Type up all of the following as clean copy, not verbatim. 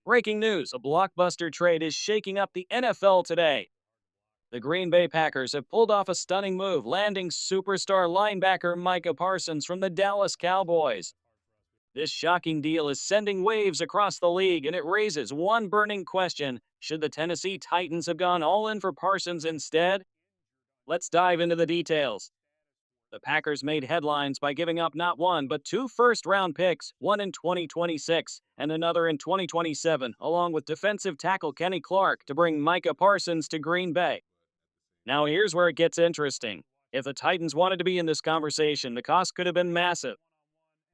Breaking news, a blockbuster trade is shaking up the NFL today. The Green Bay Packers have pulled off a stunning move, landing superstar linebacker Micah Parsons from the Dallas Cowboys. This shocking deal is sending waves across the league, and it raises one burning question: should the Tennessee Titans have gone all in for Parsons instead? Let's dive into the details. The Packers made headlines by giving up not one, but two first-round picks, one in 2026 and another in 2027, along with defensive tackle Kenny Clark to bring Micah Parsons to Green Bay. Now here's where it gets interesting. If the Titans wanted to be in this conversation, the cost could have been massive.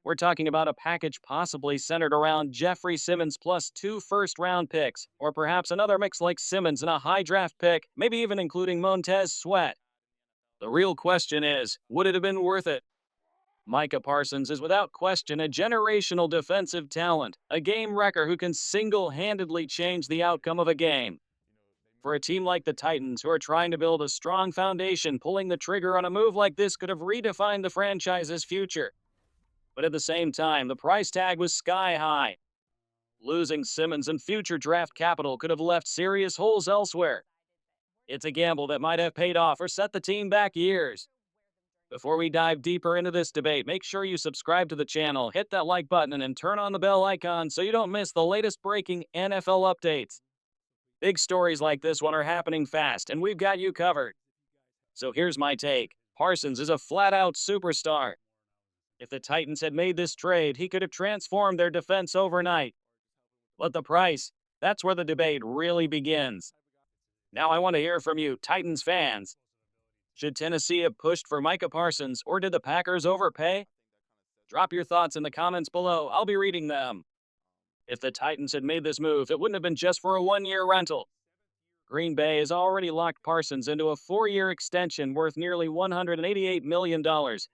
We're talking about a package possibly centered around Jeffrey Simmons plus two first-round picks, or perhaps another mix like Simmons and a high draft pick, maybe even including Montez Sweat. The real question is, would it have been worth it? Micah Parsons is without question a generational defensive talent, a game wrecker who can single-handedly change the outcome of a game. For a team like the Titans, who are trying to build a strong foundation, pulling the trigger on a move like this could have redefined the franchise's future. But at the same time, the price tag was sky high. Losing Simmons and future draft capital could have left serious holes elsewhere. It's a gamble that might have paid off or set the team back years. Before we dive deeper into this debate, make sure you subscribe to the channel, hit that like button, and turn on the bell icon so you don't miss the latest breaking NFL updates. Big stories like this one are happening fast, and we've got you covered. So here's my take. Parsons is a flat-out superstar. If the Titans had made this trade, he could have transformed their defense overnight. But the price, that's where the debate really begins. Now I want to hear from you, Titans fans. Should Tennessee have pushed for Micah Parsons, or did the Packers overpay? Drop your thoughts in the comments below. I'll be reading them. If the Titans had made this move, it wouldn't have been just for a one-year rental. Green Bay has already locked Parsons into a 4-year extension worth nearly $188 million,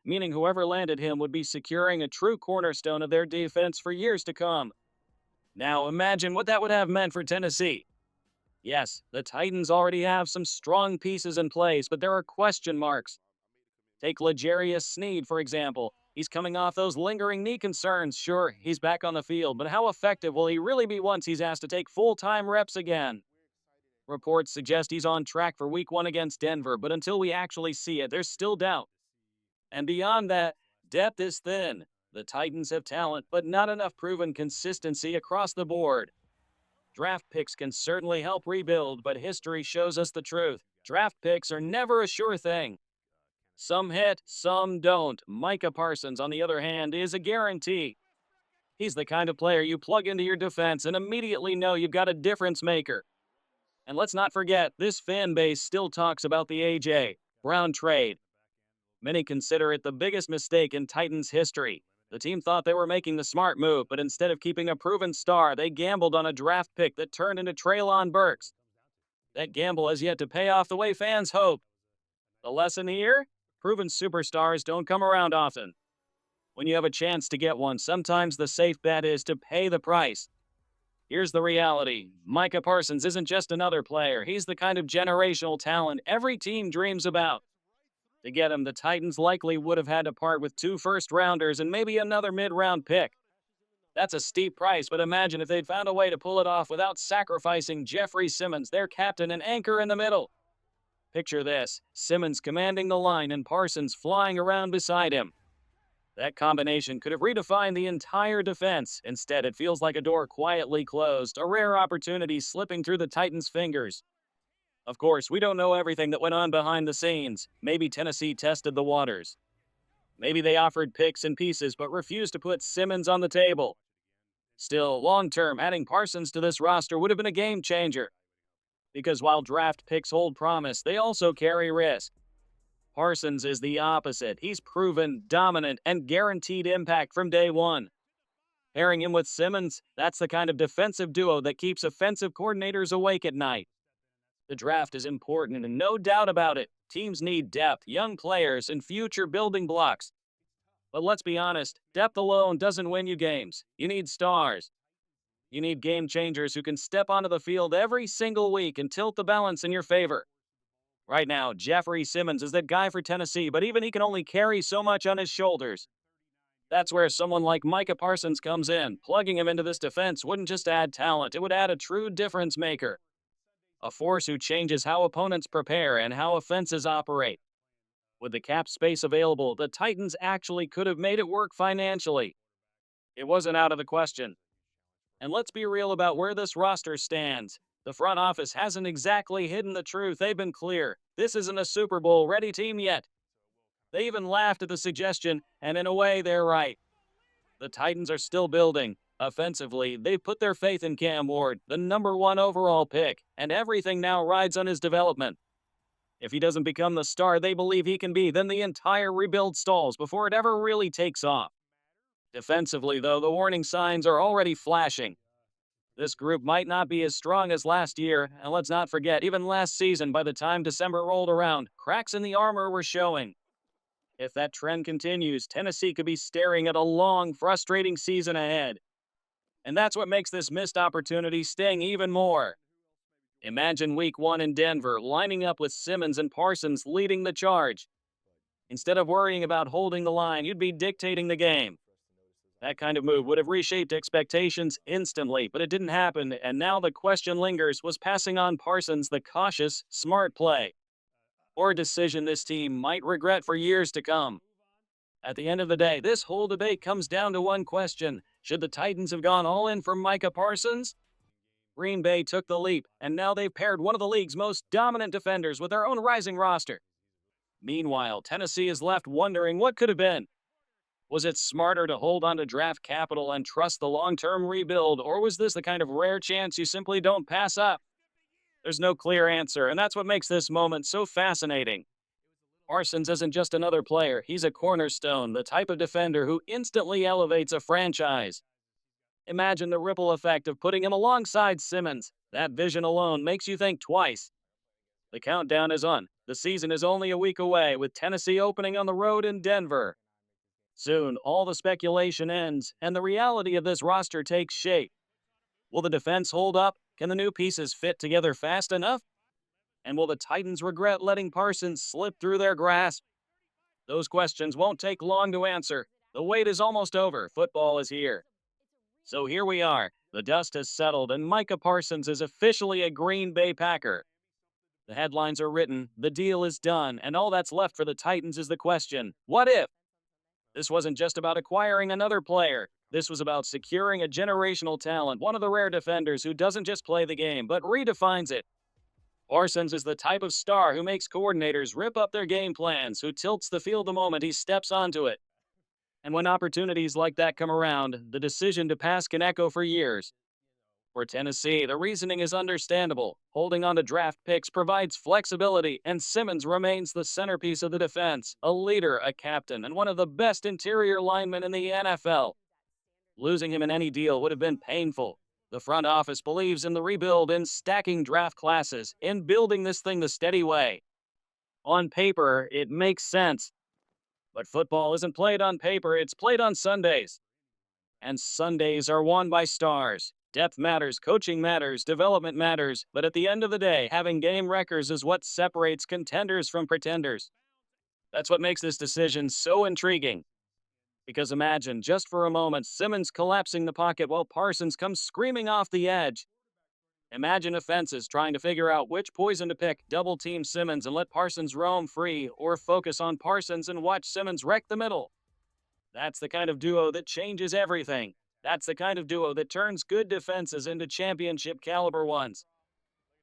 meaning whoever landed him would be securing a true cornerstone of their defense for years to come. Now imagine what that would have meant for Tennessee. Yes, the Titans already have some strong pieces in place, but there are question marks. Take L'Jarius Sneed, for example. He's coming off those lingering knee concerns. Sure, he's back on the field, but how effective will he really be once he's asked to take full-time reps again? Reports suggest he's on track for Week 1 against Denver, but until we actually see it, there's still doubt. And beyond that, depth is thin. The Titans have talent, but not enough proven consistency across the board. Draft picks can certainly help rebuild, but history shows us the truth. Draft picks are never a sure thing. Some hit, some don't. Micah Parsons, on the other hand, is a guarantee. He's the kind of player you plug into your defense and immediately know you've got a difference maker. And let's not forget, this fan base still talks about the A.J. Brown trade. Many consider it the biggest mistake in Titans history. The team thought they were making the smart move, but instead of keeping a proven star, they gambled on a draft pick that turned into Treylon Burks. That gamble has yet to pay off the way fans hope. The lesson here? Proven superstars don't come around often. When you have a chance to get one, sometimes the safe bet is to pay the price. Here's the reality. Micah Parsons isn't just another player. He's the kind of generational talent every team dreams about. To get him, the Titans likely would have had to part with two first-rounders and maybe another mid-round pick. That's a steep price, but imagine if they'd found a way to pull it off without sacrificing Jeffrey Simmons, their captain and anchor in the middle. Picture this: Simmons commanding the line and Parsons flying around beside him. That combination could have redefined the entire defense. Instead, it feels like a door quietly closed, a rare opportunity slipping through the Titans' fingers. Of course, we don't know everything that went on behind the scenes. Maybe Tennessee tested the waters. Maybe they offered picks and pieces but refused to put Simmons on the table. Still, long-term, adding Parsons to this roster would have been a game changer. Because while draft picks hold promise, they also carry risk. Parsons is the opposite. He's proven dominant and guaranteed impact from day one. Pairing him with Simmons, that's the kind of defensive duo that keeps offensive coordinators awake at night. The draft is important, and no doubt about it. Teams need depth, young players, and future building blocks. But let's be honest, depth alone doesn't win you games. You need stars. You need game changers who can step onto the field every single week and tilt the balance in your favor. Right now, Jeffrey Simmons is that guy for Tennessee, but even he can only carry so much on his shoulders. That's where someone like Micah Parsons comes in. Plugging him into this defense wouldn't just add talent, it would add a true difference maker. A force who changes how opponents prepare and how offenses operate. With the cap space available, the Titans actually could have made it work financially. It wasn't out of the question. And let's be real about where this roster stands. The front office hasn't exactly hidden the truth. They've been clear. This isn't a Super Bowl ready team yet. They even laughed at the suggestion, and in a way, they're right. The Titans are still building. Offensively, they've put their faith in Cam Ward, the #1 overall pick, and everything now rides on his development. If he doesn't become the star they believe he can be, then the entire rebuild stalls before it ever really takes off. Defensively, though, the warning signs are already flashing. This group might not be as strong as last year, and let's not forget, even last season, by the time December rolled around, cracks in the armor were showing. If that trend continues, Tennessee could be staring at a long, frustrating season ahead. And that's what makes this missed opportunity sting even more. Imagine week 1 in Denver, lining up with Simmons and Parsons leading the charge. Instead of worrying about holding the line, you'd be dictating the game. That kind of move would have reshaped expectations instantly, but it didn't happen, and now the question lingers, was passing on Parsons the cautious, smart play? Or a decision this team might regret for years to come? At the end of the day, this whole debate comes down to one question. Should the Titans have gone all in for Micah Parsons? Green Bay took the leap, and now they've paired one of the league's most dominant defenders with their own rising roster. Meanwhile, Tennessee is left wondering what could have been. Was it smarter to hold on to draft capital and trust the long-term rebuild, or was this the kind of rare chance you simply don't pass up? There's no clear answer, and that's what makes this moment so fascinating. Parsons isn't just another player, he's a cornerstone, the type of defender who instantly elevates a franchise. Imagine the ripple effect of putting him alongside Simmons. That vision alone makes you think twice. The countdown is on. The season is only a week away, with Tennessee opening on the road in Denver. Soon, all the speculation ends, and the reality of this roster takes shape. Will the defense hold up? Can the new pieces fit together fast enough? And will the Titans regret letting Parsons slip through their grasp? Those questions won't take long to answer. The wait is almost over. Football is here. So here we are. The dust has settled, and Micah Parsons is officially a Green Bay Packer. The headlines are written, the deal is done, and all that's left for the Titans is the question, what if? This wasn't just about acquiring another player. This was about securing a generational talent, one of the rare defenders who doesn't just play the game, but redefines it. Parsons is the type of star who makes coordinators rip up their game plans, who tilts the field the moment he steps onto it. And when opportunities like that come around, the decision to pass can echo for years. For Tennessee, the reasoning is understandable. Holding on to draft picks provides flexibility, and Simmons remains the centerpiece of the defense, a leader, a captain, and one of the best interior linemen in the NFL. Losing him in any deal would have been painful. The front office believes in the rebuild, in stacking draft classes, in building this thing the steady way. On paper, it makes sense. But football isn't played on paper, it's played on Sundays. And Sundays are won by stars. Depth matters, coaching matters, development matters, but at the end of the day, having game records is what separates contenders from pretenders. That's what makes this decision so intriguing. Because imagine, just for a moment, Simmons collapsing the pocket while Parsons comes screaming off the edge. Imagine offenses trying to figure out which poison to pick, double-team Simmons and let Parsons roam free, or focus on Parsons and watch Simmons wreck the middle. That's the kind of duo that changes everything. That's the kind of duo that turns good defenses into championship-caliber ones.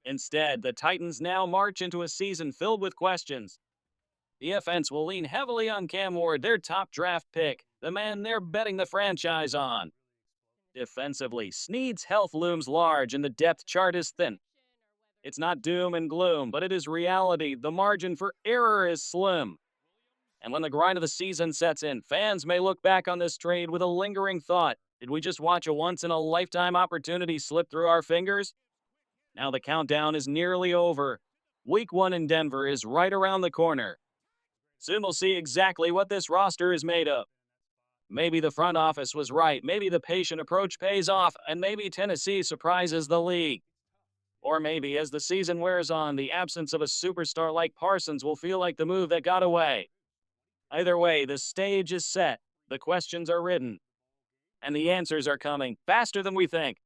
Instead, the Titans now march into a season filled with questions. The offense will lean heavily on Cam Ward, their top draft pick, the man they're betting the franchise on. Defensively, Snead's health looms large and the depth chart is thin. It's not doom and gloom, but it is reality. The margin for error is slim. And when the grind of the season sets in, fans may look back on this trade with a lingering thought. Did we just watch a once-in-a-lifetime opportunity slip through our fingers? Now the countdown is nearly over. Week 1 in Denver is right around the corner. Soon we'll see exactly what this roster is made of. Maybe the front office was right, maybe the patient approach pays off, and maybe Tennessee surprises the league. Or maybe as the season wears on, the absence of a superstar like Parsons will feel like the move that got away. Either way, the stage is set. The questions are written, and the answers are coming faster than we think.